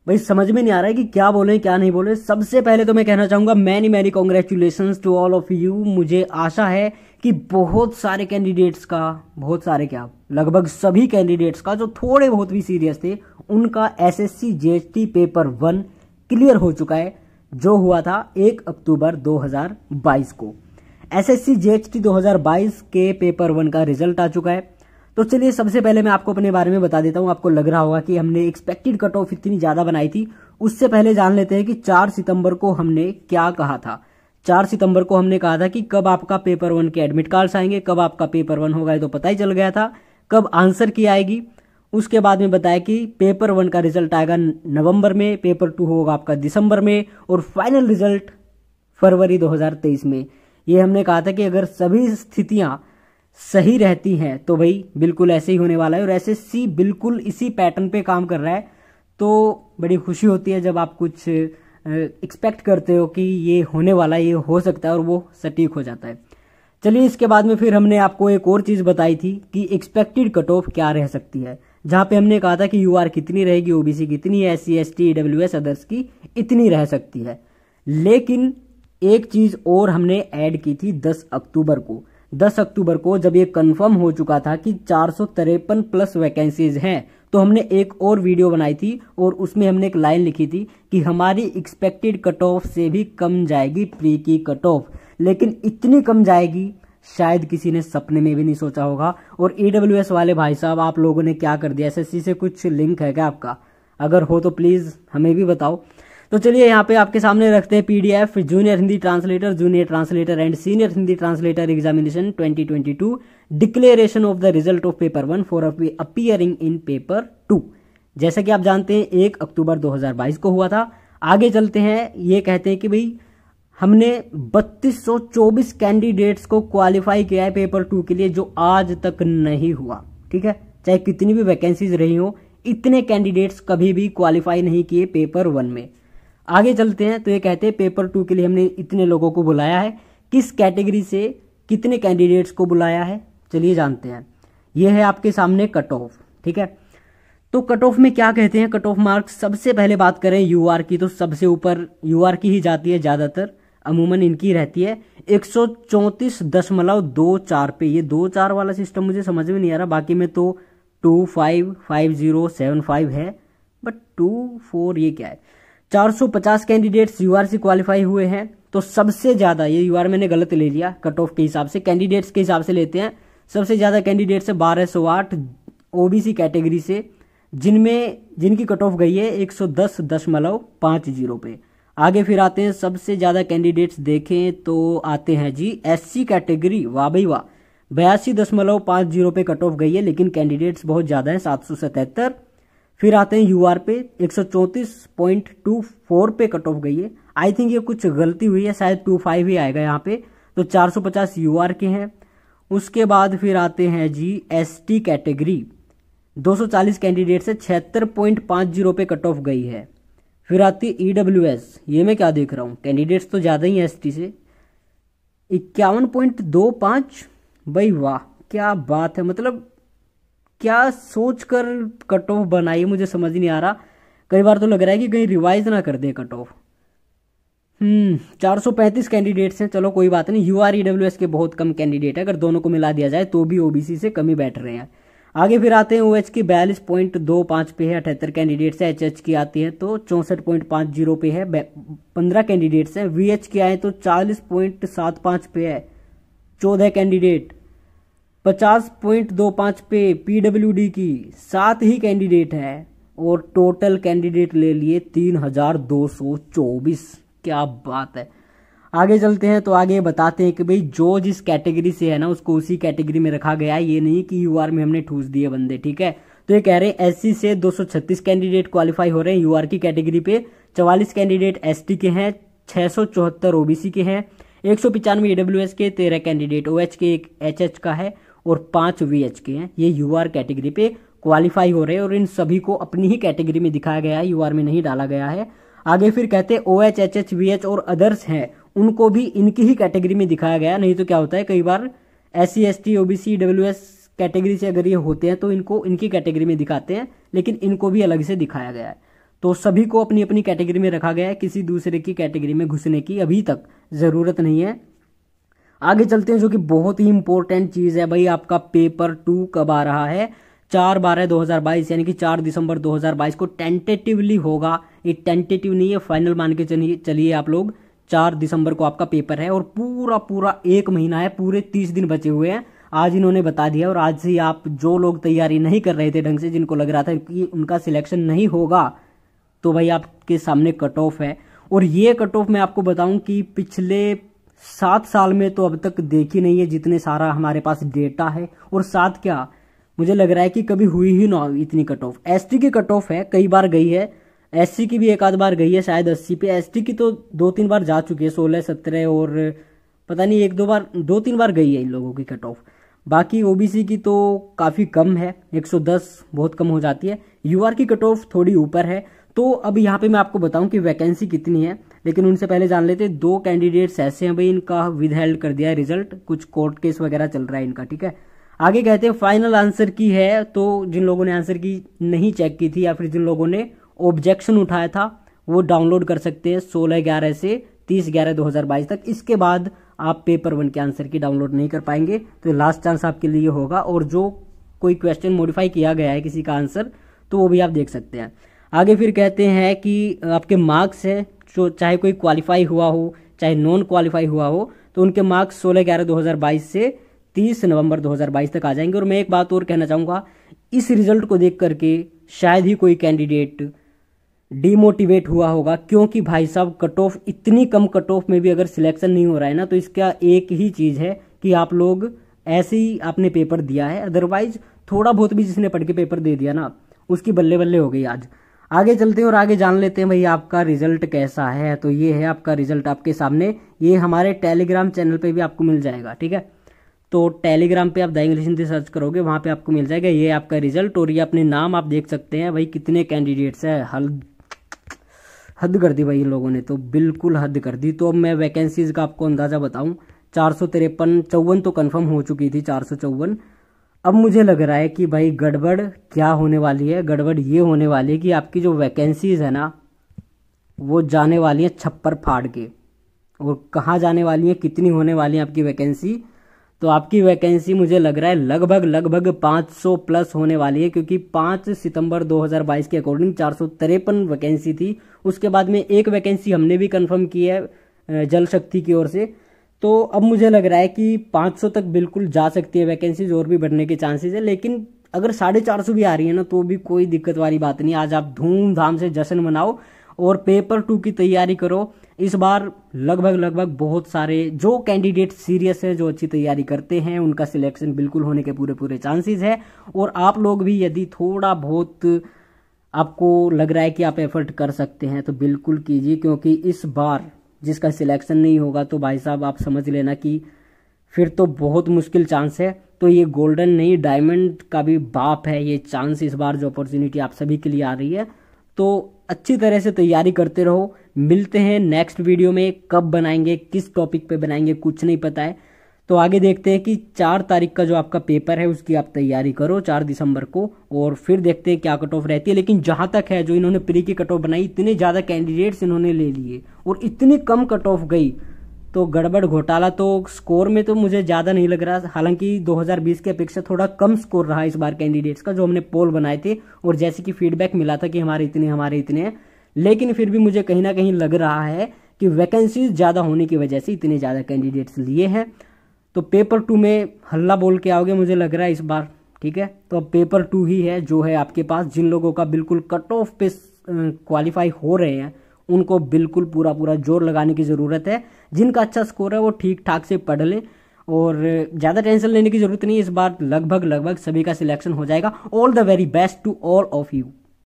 भाई समझ में नहीं आ रहा है कि क्या बोले क्या नहीं बोले। सबसे पहले तो मैं कहना चाहूंगा many many congratulations to all of you. मुझे आशा है कि बहुत सारे कैंडिडेट्स का, बहुत सारे क्या, लगभग सभी कैंडिडेट्स का जो थोड़े बहुत भी सीरियस थे उनका एसएससी जीएसटी पेपर 1 क्लियर हो चुका है, जो हुआ था 1 अक्टूबर 2022 को। एसएससी जीएसटी 2022 के पेपर 1 का रिजल्ट आ चुका है। तो चलिए सबसे पहले मैं आपको अपने बारे में बता देता हूं। आपको लग रहा होगा कि हमने एक्सपेक्टेड कट ऑफ इतनी ज्यादा बनाई थी। उससे पहले जान लेते हैं कि 4 सितंबर को हमने क्या कहा था। 4 सितंबर को हमने कहा था कि कब आपका पेपर 1 के एडमिट कार्ड्स आएंगे, कब आपका पेपर 1 होगा तो पता ही चल गया था, कब आंसर की आएगी। उसके बाद में बताया कि पेपर 1 का रिजल्ट आएगा नवंबर में, पेपर 2 होगा आपका दिसंबर में और फाइनल रिजल्ट फरवरी 2023 में। ये हमने कहा था कि अगर सभी स्थितियां सही रहती हैं तो भाई बिल्कुल ऐसे ही होने वाला है। और एसएससी बिल्कुल इसी पैटर्न पे काम कर रहा है, तो बड़ी खुशी होती है जब आप कुछ एक्सपेक्ट करते हो कि ये होने वाला है, ये हो सकता है और वो सटीक हो जाता है। चलिए इसके बाद में फिर हमने आपको एक और चीज बताई थी कि एक्सपेक्टेड कट ऑफ क्या रह सकती है, जहां पे हमने कहा था कि यूआर कितनी रहेगी, ओबीसी कितनी है, एससी एसटी ईडब्ल्यूएस अदर्स की इतनी रह सकती है। लेकिन एक चीज और हमने ऐड की थी 10 अक्टूबर को। 10 अक्टूबर को जब ये कंफर्म हो चुका था कि 453 प्लस वैकेंसीज हैं, तो हमने एक और वीडियो बनाई थी और उसमें हमने एक लाइन लिखी थी कि हमारी एक्सपेक्टेड कट ऑफ से भी कम जाएगी प्री की कट ऑफ, लेकिन इतनी कम जाएगी शायद किसी ने सपने में भी नहीं सोचा होगा। और ईडब्ल्यूएस वाले भाई साहब आप लोगों ने क्या कर दिया, एसएससी से कुछ लिंक है क्या आपका? अगर हो तो प्लीज हमें भी बताओ। तो चलिए यहाँ पे आपके सामने रखते हैं PDF junior Hindi translator and senior Hindi translator examination 2022 declaration of the result of paper 1 for appearing in paper 2। जैसा कि आप जानते हैं 1 अक्टूबर 2022 को हुआ था। आगे चलते हैं, ये कहते हैं कि भाई हमने 3224 कैंडिडेट्स को क्वालिफाई किया है पेपर 2 के लिए, जो आज तक नहीं हुआ। ठीक है, चाहे कितनी भी वैकेंसीज रही हो, इतने कैंडिडेट्स कभी भी क्वालिफाई नहीं किए पेपर 1 में। आगे चलते हैं, तो ये कहते हैं पेपर 2 के लिए हमने इतने लोगों को बुलाया है, किस कैटेगरी से कितने कैंडिडेट्स को बुलाया है चलिए जानते हैं। ये है आपके सामने कट ऑफ। ठीक है, तो कट ऑफ में क्या कहते हैं, कट ऑफ मार्क्स। सबसे पहले बात करें यूआर की, तो सबसे ऊपर यूआर की ही जाती है ज्यादातर, अमूमन इनकी रहती है 134.24 पे। ये 2-4 वाला सिस्टम मुझे समझ में नहीं आ रहा, बाकी में तो 255075 है, बट 24 ये क्या है। 450 कैंडिडेट्स यूआर से क्वालिफाई हुए हैं। तो सबसे ज्यादा, ये यूआर मैंने गलत ले लिया, कट ऑफ के हिसाब से कैंडिडेट्स के हिसाब से लेते हैं। सबसे ज्यादा कैंडिडेट्स है 1208 ओबीसी कैटेगरी से, जिनकी कट ऑफ गई है 110.50 पे। आगे फिर आते हैं, सबसे ज्यादा कैंडिडेट्स देखें तो आते हैं जी एससी कैटेगरी, वाह भाई वाह, 82.50 पे कट ऑफ गई है, लेकिन कैंडिडेट्स बहुत ज्यादा है 777। फिर आते हैं यूआर पे 134.24 पे कट ऑफ गई है। आई थिंक ये कुछ गलती हुई है, शायद 25 ही आएगा यहाँ पे। तो 450 यूआर के हैं। उसके बाद फिर आते हैं जी एसटी कैटेगरी, 240 कैंडिडेट से 76.50 पे कट ऑफ गई है। फिर आती है ईडब्ल्यूएस, ये मैं क्या देख रहा हूँ, कैंडिडेट्स तो ज्यादा ही है एसटी से, 51.25। भाई वाह क्या बात है, मतलब क्या सोचकर कट ऑफ बनाई मुझे समझ नहीं आ रहा। कई बार तो लग रहा है कि कहीं रिवाइज ना कर दे कट ऑफ। 435 कैंडिडेट्स हैं, चलो कोई बात नहीं। यूआर ईडब्ल्यूएस के बहुत कम कैंडिडेट है, अगर दोनों को मिला दिया जाए तो भी ओबीसी से कम ही बैठ रहे हैं। आगे फिर आते हैं ओएच की 42.25 पे है, 78 कैंडिडेट्स है। एचएच की आती है तो 64.50 पे है, 15 कैंडिडेट्स है। वीएच की आए तो 40.75 पे है, 14 कैंडिडेट। 50.25 पे पीडब्ल्यूडी की 7 ही कैंडिडेट है और टोटल कैंडिडेट ले लिए 3224। क्या बात है। आगे चलते हैं, तो आगे बताते हैं कि भाई जो जिस कैटेगरी से है ना उसको उसी कैटेगरी में रखा गया है, ये नहीं कि यूआर में हमने ठूस दिए बंदे। ठीक है, तो ये कह रहे हैं एससी से 236 कैंडिडेट क्वालिफाई हो रहे हैं यूआर की कैटेगरी पे, 44 कैंडिडेट एसटी के हैं, 674 ओबीसी के हैं, 195 ईडब्ल्यूएस के, 13 कैंडिडेट ओएच के, 1 एचएच का है और 5 वीएच के हैं। ये यूआर कैटेगरी पे क्वालिफाई हो रहे हैं और इन सभी को अपनी ही कैटेगरी में दिखाया गया है, यूआर में नहीं डाला गया है। आगे फिर कहते हैं ओएच एचएच वीएच और अदर्स हैं, उनको भी इनकी ही कैटेगरी में दिखाया गया। नहीं तो क्या होता है, कई बार SC ST OBC WS category से अगर ये होते हैं तो इनको इनकी कैटेगरी में दिखाते हैं, लेकिन इनको भी अलग से दिखाया गया है। तो सभी को अपनी अपनी कैटेगरी में रखा गया है, किसी दूसरे की कैटेगरी में घुसने की अभी तक ज़रूरत नहीं है। आगे चलते हैं, जो कि बहुत ही इंपॉर्टेंट चीज़ है भाई, आपका पेपर 2 कब आ रहा है। 4/12/2022 यानी कि 4 दिसंबर 2022 को टेंटेटिवली होगा। ये टेंटेटिव नहीं है, फाइनल मान के चलिए आप लोग। 4 दिसंबर को आपका पेपर है और पूरा पूरा 1 महीना है, पूरे 30 दिन बचे हुए हैं। आज इन्होंने बता दिया और आज से आप जो लोग तैयारी नहीं कर रहे थे ढंग से, जिनको लग रहा था कि उनका सिलेक्शन नहीं होगा, तो भाई आपके सामने कट ऑफ है। और ये कट ऑफ मैं आपको बताऊं कि पिछले 7 साल में तो अब तक देखी नहीं है, जितने सारा हमारे पास डेटा है। और साथ क्या, मुझे लग रहा है कि कभी हुई ही ना हो इतनी कट ऑफ। एसटी की कट ऑफ है, कई बार गई है, एससी की भी एक आध बार गई है शायद 80 पे। एसटी की तो 2-3 बार जा चुकी है, 16, 17 और पता नहीं 2-3 बार गई है इन लोगों की कट ऑफ। बाकी ओबीसी की तो काफ़ी कम है, 110 बहुत कम हो जाती है। यूआर की कट ऑफ थोड़ी ऊपर है। तो अब यहाँ पे मैं आपको बताऊं कि वैकेंसी कितनी है, लेकिन उनसे पहले जान लेते। 2 कैंडिडेट्स ऐसे हैं भाई, इनका विदहेल्ड कर दिया है रिजल्ट, कुछ कोर्ट केस वगैरह चल रहा है इनका, ठीक है। आगे कहते हैं फाइनल आंसर की है, तो जिन लोगों ने आंसर की नहीं चेक की थी या फिर जिन लोगों ने ऑब्जेक्शन उठाया था, वो डाउनलोड कर सकते हैं 16/11 से 30/11/2022 तक। इसके बाद आप पेपर 1 के आंसर की डाउनलोड नहीं कर पाएंगे, तो लास्ट चांस आपके लिए होगा। और जो कोई क्वेश्चन मॉडिफाई किया गया है किसी का आंसर, तो वो भी आप देख सकते हैं। आगे फिर कहते हैं कि आपके मार्क्स है, जो चाहे कोई क्वालिफाई हुआ हो चाहे नॉन क्वालिफाई हुआ हो, तो उनके मार्क्स 16/11/2022 से 30 नवंबर 2022 तक आ जाएंगे। और मैं एक बात और कहना चाहूँगा, इस रिजल्ट को देख करके शायद ही कोई कैंडिडेट डिमोटिवेट हुआ होगा, क्योंकि भाई साहब कट ऑफ, इतनी कम कट ऑफ में भी अगर सिलेक्शन नहीं हो रहा है ना, तो इसका एक ही चीज़ है कि आप लोग ऐसे ही आपने पेपर दिया है। अदरवाइज थोड़ा बहुत भी जिसने पढ़ के पेपर दे दिया ना, उसकी बल्ले बल्ले हो गई आज। आगे चलते हैं और आगे जान लेते हैं भाई आपका रिजल्ट कैसा है। तो ये है आपका रिजल्ट आपके सामने, ये हमारे टेलीग्राम चैनल पे भी आपको मिल जाएगा, ठीक है। तो टेलीग्राम पे आप द इंग्लिश हिंदी सर्च करोगे, वहाँ पे आपको मिल जाएगा ये आपका रिजल्ट। और ये अपने नाम आप देख सकते हैं भाई, कितने कैंडिडेट्स हैं। हद कर दी भाई इन लोगों ने, तो बिल्कुल हद कर दी। तो अब मैं वैकेंसीज का आपको अंदाज़ा बताऊं, 453 तो कंफर्म हो चुकी थी, 454। अब मुझे लग रहा है कि भाई गड़बड़ क्या होने वाली है। गड़बड़ ये होने वाली है कि आपकी जो वैकेंसीज है ना, वो जाने वाली है छप्पर फाड़ के। और कहाँ जाने वाली है, कितनी होने वाली है आपकी वैकेंसी, तो आपकी वैकेंसी मुझे लग रहा है लगभग 500 प्लस होने वाली है। क्योंकि 5 सितंबर 2022 के अकॉर्डिंग 453 वैकेंसी थी। उसके बाद में एक वैकेंसी हमने भी कंफर्म की है जल शक्ति की ओर से। तो अब मुझे लग रहा है कि 500 तक बिल्कुल जा सकती है वैकेंसीज, और भी बढ़ने के चांसेस है। लेकिन अगर 450 भी आ रही है ना, तो भी कोई दिक्कत वाली बात नहीं। आज आप धूमधाम से जश्न मनाओ और पेपर 2 की तैयारी करो। इस बार लगभग बहुत सारे जो कैंडिडेट सीरियस है, जो अच्छी तैयारी करते हैं, उनका सिलेक्शन बिल्कुल होने के पूरे चांसेस है। और आप लोग भी यदि थोड़ा बहुत आपको लग रहा है कि आप एफर्ट कर सकते हैं, तो बिल्कुल कीजिए। क्योंकि इस बार जिसका सिलेक्शन नहीं होगा, तो भाई साहब आप समझ लेना कि फिर तो बहुत मुश्किल चांस है। तो ये गोल्डन नहीं, डायमंड का भी बाप है ये चांस। इस बार जो अपॉर्चुनिटी आप सभी के लिए आ रही है, तो अच्छी तरह से तैयारी करते रहो। मिलते हैं नेक्स्ट वीडियो में। कब बनाएंगे, किस टॉपिक पे बनाएंगे, कुछ नहीं पता है। तो आगे देखते हैं कि 4 तारीख का जो आपका पेपर है, उसकी आप तैयारी करो 4 दिसंबर को, और फिर देखते हैं क्या कट ऑफ रहती है। लेकिन जहां तक है, जो इन्होंने प्री की कट ऑफ बनाई, इतने ज़्यादा कैंडिडेट्स इन्होंने ले लिए और इतनी कम कट ऑफ गई, तो गड़बड़ घोटाला। तो स्कोर में तो मुझे ज़्यादा नहीं लग रहा, हालांकि 2020 की अपेक्षा थोड़ा कम स्कोर रहा इस बार कैंडिडेट्स का, जो हमने पोल बनाए थे और जैसे कि फीडबैक मिला था कि हमारे इतने हैं। लेकिन फिर भी मुझे कहीं ना कहीं लग रहा है कि वैकेंसीज ज़्यादा होने की वजह से इतने ज़्यादा कैंडिडेट्स लिए हैं। तो पेपर 2 में हल्ला बोल के आओगे मुझे लग रहा है इस बार, ठीक है। तो अब पेपर 2 ही है जो है आपके पास। जिन लोगों का बिल्कुल कट ऑफ पे क्वालिफाई हो रहे हैं, उनको बिल्कुल पूरा जोर लगाने की ज़रूरत है। जिनका अच्छा स्कोर है वो ठीक ठाक से पढ़ ले और ज़्यादा टेंशन लेने की ज़रूरत नहीं। इस बार लगभग सभी का सिलेक्शन हो जाएगा। All the very best to all of you.